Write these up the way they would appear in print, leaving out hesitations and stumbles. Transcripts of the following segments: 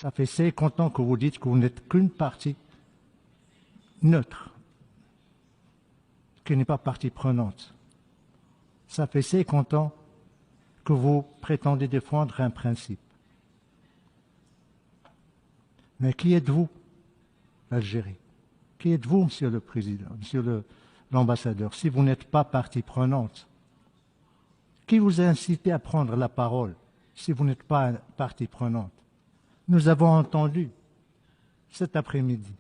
Ça fait 50 ans que vous dites que vous n'êtes qu'une partie neutre, qui n'est pas partie prenante. Ça fait 50 ans que vous prétendez défendre un principe. Mais qui êtes-vous, l'Algérie? Qui êtes-vous, Monsieur le Président, Monsieur l'ambassadeur, si vous n'êtes pas partie prenante? Qui vous a incité à prendre la parole si vous n'êtes pas partie prenante? Nous avons entendu cet après-midi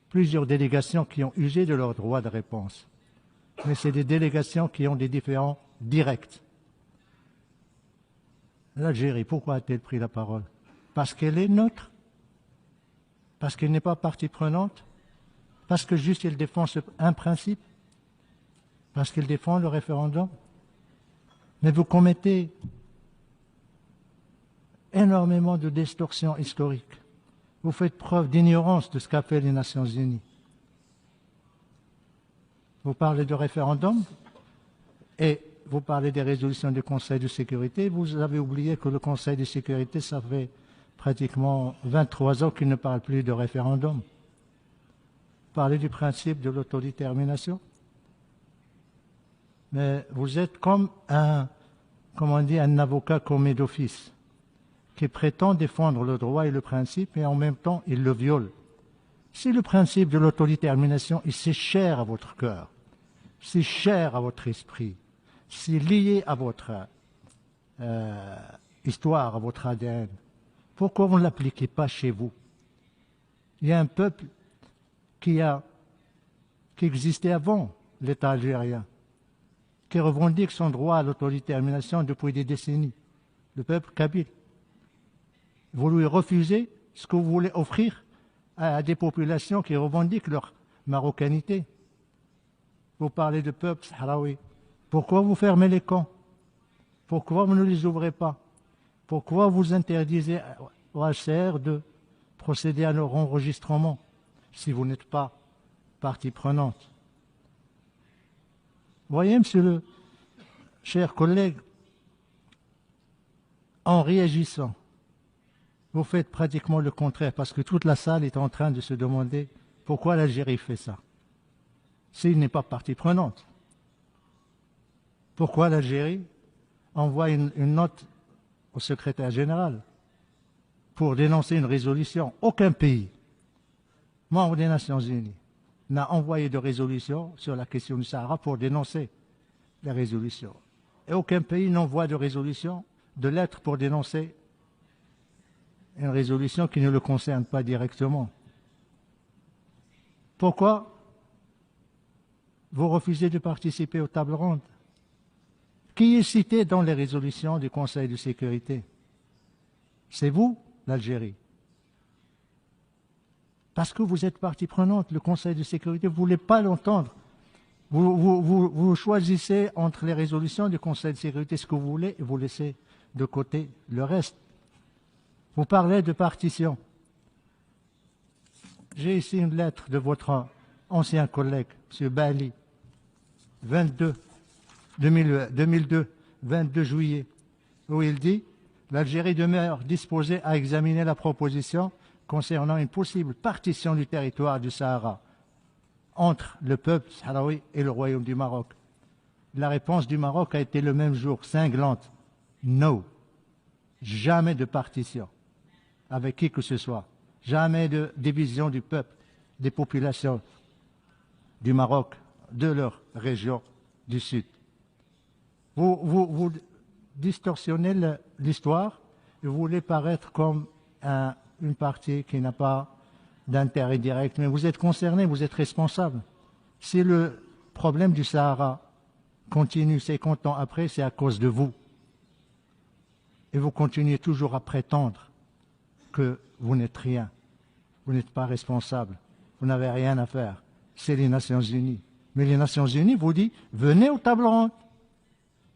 plusieurs délégations qui ont usé de leur droit de réponse. Mais c'est des délégations qui ont des différends directs. L'Algérie, pourquoi a-t-elle pris la parole? Parce qu'elle est neutre? Parce qu'elle n'est pas partie prenante? Parce que juste elle défend un principe? Parce qu'elle défend le référendum? Mais vous commettez énormément de distorsions historiques. Vous faites preuve d'ignorance de ce qu'a fait les Nations Unies. Vous parlez de référendum et vous parlez des résolutions du Conseil de sécurité. Vous avez oublié que le Conseil de sécurité, ça fait pratiquement 23 ans qu'il ne parle plus de référendum. Vous parlez du principe de l'autodétermination. Mais vous êtes comme un avocat commis d'office qui prétend défendre le droit et le principe et en même temps il le viole. Si le principe de l'autodétermination est si cher à votre cœur, si cher à votre esprit, si lié à votre histoire, à votre ADN, pourquoi vous ne l'appliquez pas chez vous? Il y a un peuple qui existait avant l'État algérien, qui revendique son droit à l'autodétermination depuis des décennies, le peuple kabyle. Vous lui refusez ce que vous voulez offrir à des populations qui revendiquent leur marocanité. Vous parlez de peuple sahraoui. Pourquoi vous fermez les camps? Pourquoi vous ne les ouvrez pas? Pourquoi vous interdisez au HCR de procéder à leur enregistrement si vous n'êtes pas partie prenante? Voyez, monsieur le cher collègue, en réagissant, vous faites pratiquement le contraire, parce que toute la salle est en train de se demander pourquoi l'Algérie fait ça, s'il n'est pas partie prenante. Pourquoi l'Algérie envoie une note au secrétaire général pour dénoncer une résolution? Aucun pays membre des Nations Unies n'a envoyé de résolution sur la question du Sahara pour dénoncer les résolutions. Et aucun pays n'envoie de résolution, de lettre pour dénoncer une résolution qui ne le concerne pas directement. Pourquoi vous refusez de participer aux tables rondes? Qui est cité dans les résolutions du Conseil de sécurité? C'est vous, l'Algérie. Parce que vous êtes partie prenante, le Conseil de sécurité, vous ne voulez pas l'entendre. Vous choisissez entre les résolutions du Conseil de sécurité ce que vous voulez et vous laissez de côté le reste. Vous parlez de partition. J'ai ici une lettre de votre ancien collègue, M. Bali, 2002, 22 juillet, où il dit « L'Algérie demeure disposée à examiner la proposition concernant une possible partition du territoire du Sahara entre le peuple sahraoui et le Royaume du Maroc. » La réponse du Maroc a été le même jour, cinglante. « No, jamais de partition avec qui que ce soit, jamais de division du peuple, des populations du Maroc, de leur région du Sud. » Vous distorsionnez l'histoire et vous voulez paraître comme une partie qui n'a pas d'intérêt direct, mais vous êtes concerné, vous êtes responsable. Si le problème du Sahara continue 50 ans après, c'est à cause de vous. Et vous continuez toujours à prétendre que vous n'êtes rien, vous n'êtes pas responsable, vous n'avez rien à faire. C'est les Nations Unies. Mais les Nations Unies vous disent, venez aux tables rondes.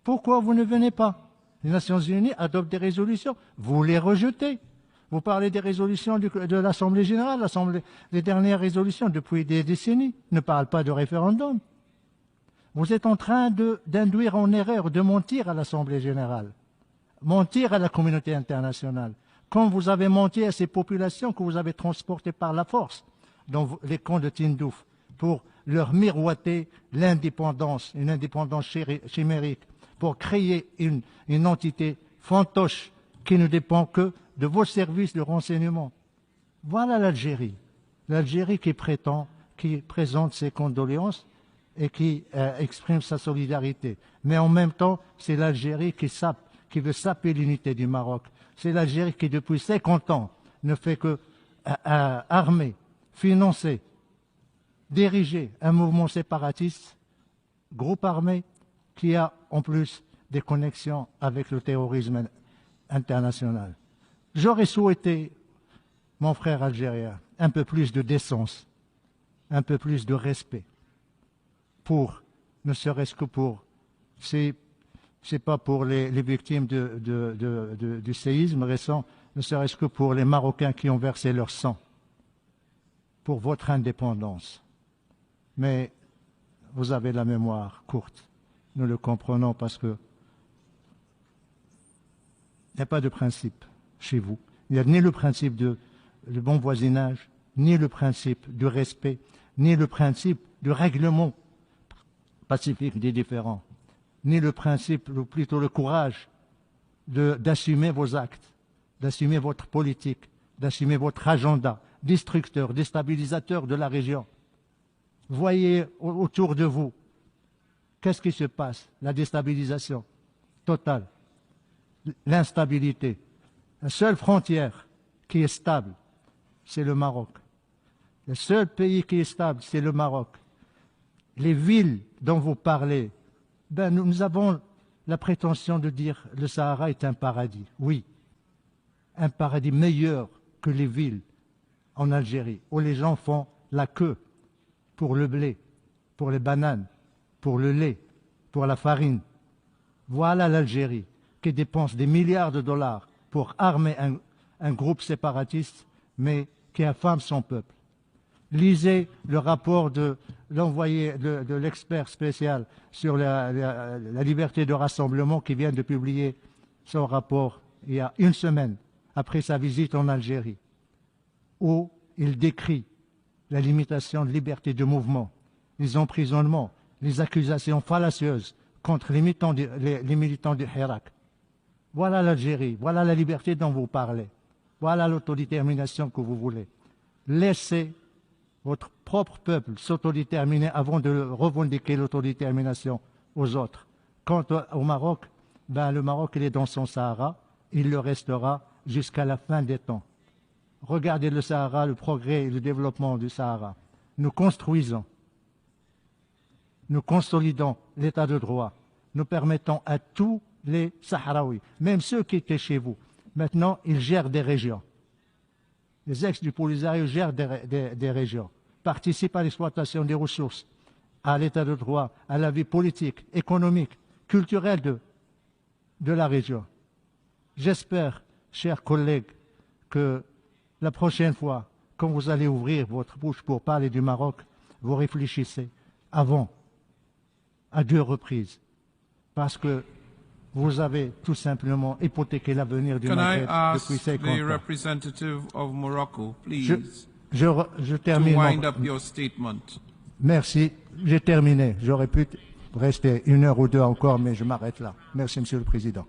Pourquoi vous ne venez pas? Les Nations Unies adoptent des résolutions, vous les rejetez. Vous parlez des résolutions de l'Assemblée générale, les dernières résolutions depuis des décennies ne parlent pas de référendum. Vous êtes en train d'induire en erreur, de mentir à l'Assemblée générale, mentir à la communauté internationale, Quand vous avez menti à ces populations que vous avez transportées par la force dans les camps de Tindouf pour leur miroiter l'indépendance, une indépendance chimérique, pour créer une entité fantoche qui ne dépend que de vos services de renseignement. Voilà l'Algérie. L'Algérie qui présente ses condoléances et qui exprime sa solidarité. Mais en même temps, c'est l'Algérie qui veut saper l'unité du Maroc. C'est l'Algérie qui, depuis 50 ans, ne fait que armer, financer, diriger un mouvement séparatiste, groupe armé, qui a en plus des connexions avec le terrorisme international. J'aurais souhaité, mon frère algérien, un peu plus de décence, un peu plus de respect, ne serait-ce que pour, c'est pas pour les victimes du séisme récent, ne serait-ce que pour les Marocains qui ont versé leur sang, pour votre indépendance. Mais vous avez la mémoire courte. Nous le comprenons parce que il n'y a pas de principe chez vous. Il n'y a ni le principe de bon voisinage, ni le principe du respect, ni le principe du règlement pacifique des différends, ni le principe, ou plutôt le courage d'assumer vos actes, d'assumer votre politique, d'assumer votre agenda destructeur, déstabilisateur de la région. Voyez autour de vous, qu'est-ce qui se passe? La déstabilisation totale, l'instabilité. La seule frontière qui est stable, c'est le Maroc. Le seul pays qui est stable, c'est le Maroc. Les villes dont vous parlez, nous avons la prétention de dire que le Sahara est un paradis. Oui, un paradis meilleur que les villes en Algérie, où les gens font la queue pour le blé, pour les bananes, pour le lait, pour la farine. Voilà l'Algérie qui dépense des milliards de dollars pour armer un groupe séparatiste, mais qui affame son peuple. Lisez le rapport de l'envoyé de l'expert spécial sur la liberté de rassemblement qui vient de publier son rapport il y a une semaine après sa visite en Algérie, où il décrit la limitation de liberté de mouvement, les emprisonnements, les accusations fallacieuses contre les militants du Hirak. Voilà l'Algérie, voilà la liberté dont vous parlez, voilà l'autodétermination que vous voulez. Laissez votre propre peuple s'autodéterminer avant de revendiquer l'autodétermination aux autres. Quant au Maroc, le Maroc il est dans son Sahara, il le restera jusqu'à la fin des temps. Regardez le Sahara, le progrès et le développement du Sahara. Nous construisons, nous consolidons l'état de droit, nous permettons à tous les Sahraouis, même ceux qui étaient chez vous, maintenant ils gèrent des régions. Les ex du Polisario gèrent des régions, participent à l'exploitation des ressources, à l'état de droit, à la vie politique, économique, culturelle de la région. J'espère, chers collègues, que la prochaine fois, quand vous allez ouvrir votre bouche pour parler du Maroc, vous réfléchissez avant, à 2 reprises, parce que vous avez tout simplement hypothéqué l'avenir du Maghreb depuis 50 ans. Representative of Morocco, please, je termine. to wind up your statement. Merci, j'ai terminé. J'aurais pu rester 1 heure ou 2 encore, mais je m'arrête là. Merci, Monsieur le Président.